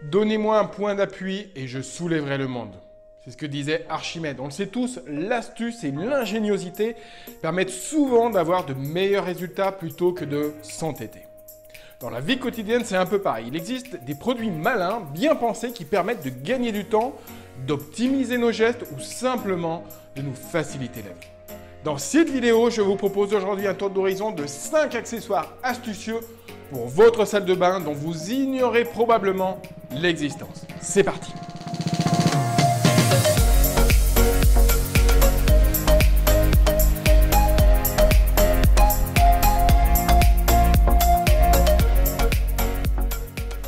Donnez-moi un point d'appui et je soulèverai le monde. C'est ce que disait Archimède. On le sait tous, l'astuce et l'ingéniosité permettent souvent d'avoir de meilleurs résultats plutôt que de s'entêter. Dans la vie quotidienne, c'est un peu pareil. Il existe des produits malins, bien pensés, qui permettent de gagner du temps, d'optimiser nos gestes ou simplement de nous faciliter la vie. Dans cette vidéo, je vous propose aujourd'hui un tour d'horizon de 5 accessoires astucieux pour votre salle de bain dont vous ignorez probablement l'existence. C'est parti!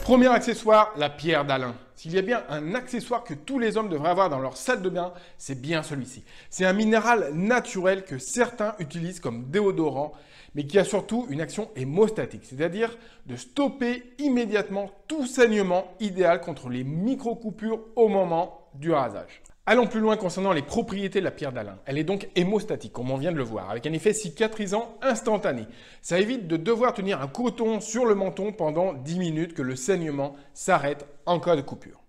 Premier accessoire, la pierre d'Alain. S'il y a bien un accessoire que tous les hommes devraient avoir dans leur salle de bain, c'est bien celui-ci. C'est un minéral naturel que certains utilisent comme déodorant, mais qui a surtout une action hémostatique, c'est-à-dire de stopper immédiatement tout saignement, idéal contre les micro-coupures au moment du rasage. Allons plus loin concernant les propriétés de la pierre d'Alain. Elle est donc hémostatique, comme on vient de le voir, avec un effet cicatrisant instantané. Ça évite de devoir tenir un coton sur le menton pendant 10 minutes que le saignement s'arrête en cas de coupure.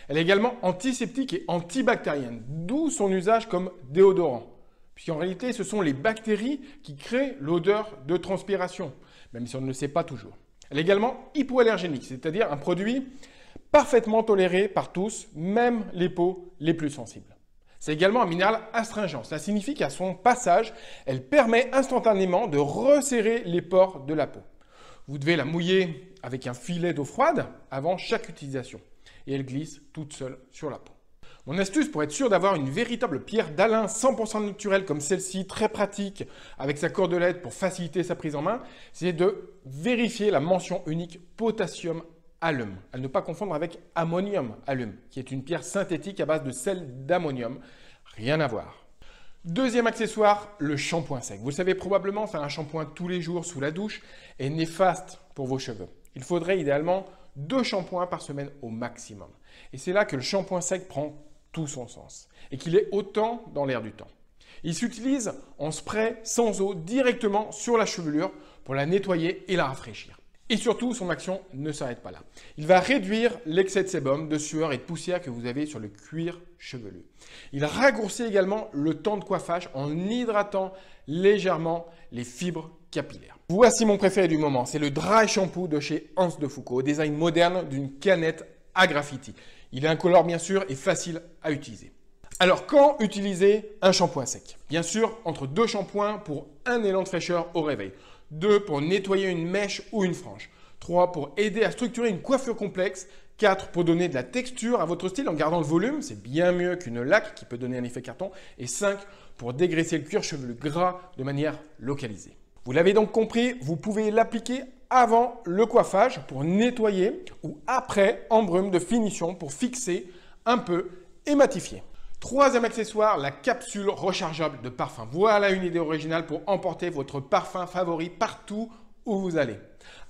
Elle est également antiseptique et antibactérienne, d'où son usage comme déodorant. Puisqu'en réalité, ce sont les bactéries qui créent l'odeur de transpiration, même si on ne le sait pas toujours. Elle est également hypoallergénique, c'est-à-dire un produit parfaitement toléré par tous, même les peaux les plus sensibles. C'est également un minéral astringent. Cela signifie qu'à son passage, elle permet instantanément de resserrer les pores de la peau. Vous devez la mouiller avec un filet d'eau froide avant chaque utilisation et elle glisse toute seule sur la peau. Mon astuce pour être sûr d'avoir une véritable pierre d'Alain 100% naturelle comme celle-ci, très pratique, avec sa cordelette pour faciliter sa prise en main, c'est de vérifier la mention unique potassium alum. À ne pas confondre avec ammonium alum, qui est une pierre synthétique à base de sel d'ammonium. Rien à voir. Deuxième accessoire, le shampoing sec. Vous le savez probablement, faire un shampoing tous les jours sous la douche est néfaste pour vos cheveux. Il faudrait idéalement 2 shampoings par semaine au maximum. Et c'est là que le shampoing sec prend tout son sens et qu'il est autant dans l'air du temps. Il s'utilise en spray sans eau directement sur la chevelure pour la nettoyer et la rafraîchir. Et surtout, son action ne s'arrête pas là. Il va réduire l'excès de sébum, de sueur et de poussière que vous avez sur le cuir chevelu. Il raccourcit également le temps de coiffage en hydratant légèrement les fibres capillaires. Voici mon préféré du moment, c'est le Dry Shampoo de chez Hans de Foucault, au design moderne d'une canette à graffiti. Il est incolore bien sûr et facile à utiliser. Alors, quand utiliser un shampoing sec? Bien sûr, entre 2 shampoings pour un élan de fraîcheur au réveil. 2 pour nettoyer une mèche ou une frange. 3 pour aider à structurer une coiffure complexe. 4 pour donner de la texture à votre style en gardant le volume, c'est bien mieux qu'une laque qui peut donner un effet carton. Et 5 pour dégraisser le cuir chevelu gras de manière localisée. Vous l'avez donc compris, vous pouvez l'appliquer avant le coiffage pour nettoyer ou après en brume de finition pour fixer un peu et matifier. Troisième accessoire, la capsule rechargeable de parfum. Voilà une idée originale pour emporter votre parfum favori partout où vous allez.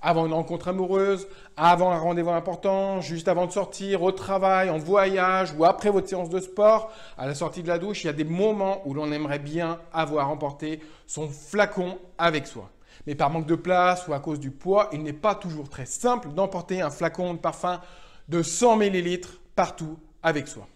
Avant une rencontre amoureuse, avant un rendez-vous important, juste avant de sortir, au travail, en voyage ou après votre séance de sport, à la sortie de la douche, il y a des moments où l'on aimerait bien avoir emporté son flacon avec soi. Mais par manque de place ou à cause du poids, il n'est pas toujours très simple d'emporter un flacon de parfum de 100 ml partout avec soi.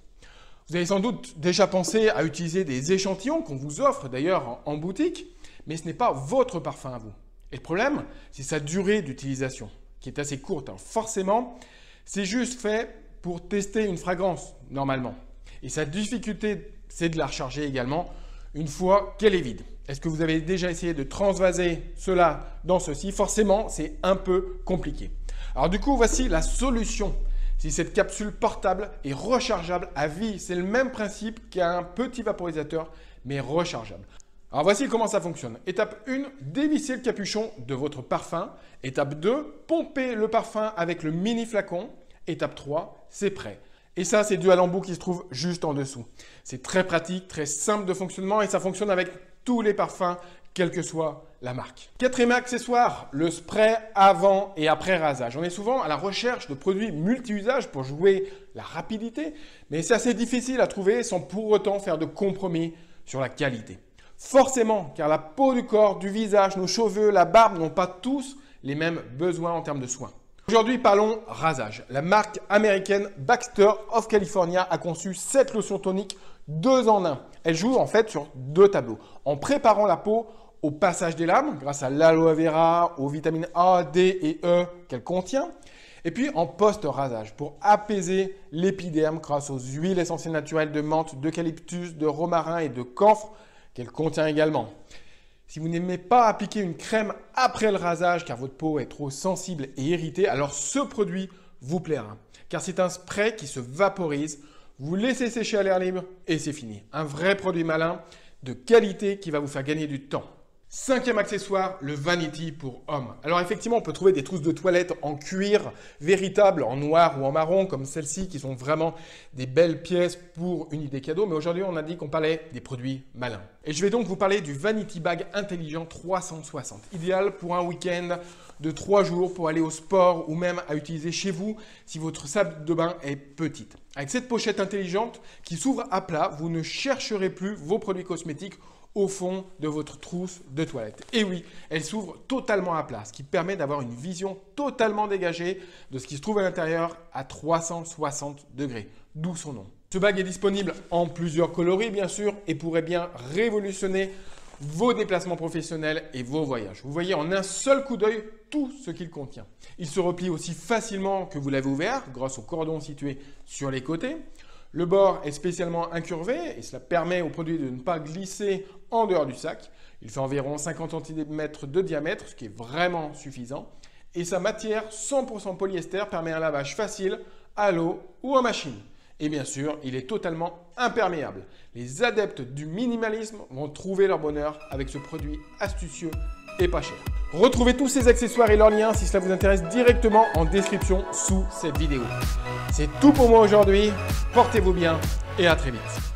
Vous avez sans doute déjà pensé à utiliser des échantillons qu'on vous offre d'ailleurs en boutique, mais ce n'est pas votre parfum à vous. Et le problème, c'est sa durée d'utilisation, qui est assez courte. Alors forcément, c'est juste fait pour tester une fragrance, normalement. Et sa difficulté, c'est de la recharger également une fois qu'elle est vide. Est-ce que vous avez déjà essayé de transvaser cela dans ceci? Forcément, c'est un peu compliqué. Alors du coup, voici la solution. Si cette capsule portable est rechargeable à vie, c'est le même principe qu'un petit vaporisateur, mais rechargeable. Alors voici comment ça fonctionne. Étape 1, dévissez le capuchon de votre parfum. Étape 2, pompez le parfum avec le mini flacon. Étape 3, c'est prêt. Et ça, c'est dû à l'embout qui se trouve juste en dessous. C'est très pratique, très simple de fonctionnement et ça fonctionne avec tous les parfums, quelle que soit la marque. Quatrième accessoire, le spray avant et après rasage. On est souvent à la recherche de produits multi-usages pour jouer la rapidité, mais c'est assez difficile à trouver sans pour autant faire de compromis sur la qualité. Forcément, car la peau du corps, du visage, nos cheveux, la barbe n'ont pas tous les mêmes besoins en termes de soins. Aujourd'hui, parlons rasage. La marque américaine Baxter of California a conçu cette lotion tonique 2 en 1. Elle joue en fait sur 2 tableaux. En préparant la peau au passage des lames, grâce à l'aloe vera, aux vitamines A, D et E qu'elle contient. Et puis en post-rasage, pour apaiser l'épiderme grâce aux huiles essentielles naturelles de menthe, d'eucalyptus, de romarin et de camphre qu'elle contient également. Si vous n'aimez pas appliquer une crème après le rasage car votre peau est trop sensible et irritée, alors ce produit vous plaira. Car c'est un spray qui se vaporise, vous laissez sécher à l'air libre et c'est fini. Un vrai produit malin de qualité qui va vous faire gagner du temps. 5e accessoire, le Vanity pour hommes. Alors effectivement, on peut trouver des trousses de toilette en cuir véritable, en noir ou en marron, comme celle-ci, qui sont vraiment des belles pièces pour une idée cadeau. Mais aujourd'hui, on a dit qu'on parlait des produits malins. Et je vais donc vous parler du Vanity Bag Intelligent 360, idéal pour un week-end de 3 jours pour aller au sport ou même à utiliser chez vous si votre salle de bain est petite. Avec cette pochette intelligente qui s'ouvre à plat, vous ne chercherez plus vos produits cosmétiques au fond de votre trousse de toilette. Et oui, elle s'ouvre totalement à plat, ce qui permet d'avoir une vision totalement dégagée de ce qui se trouve à l'intérieur à 360 degrés, d'où son nom. Ce bag est disponible en plusieurs coloris bien sûr et pourrait bien révolutionner vos déplacements professionnels et vos voyages. Vous voyez en un seul coup d'œil tout ce qu'il contient. Il se replie aussi facilement que vous l'avez ouvert grâce au cordon situé sur les côtés. Le bord est spécialement incurvé et cela permet au produit de ne pas glisser en dehors du sac. Il fait environ 50 cm de diamètre, ce qui est vraiment suffisant. Et sa matière 100% polyester permet un lavage facile à l'eau ou en machine. Et bien sûr, il est totalement imperméable. Les adeptes du minimalisme vont trouver leur bonheur avec ce produit astucieux et pas cher. Retrouvez tous ces accessoires et leurs liens si cela vous intéresse directement en description sous cette vidéo. C'est tout pour moi aujourd'hui. Portez-vous bien et à très vite.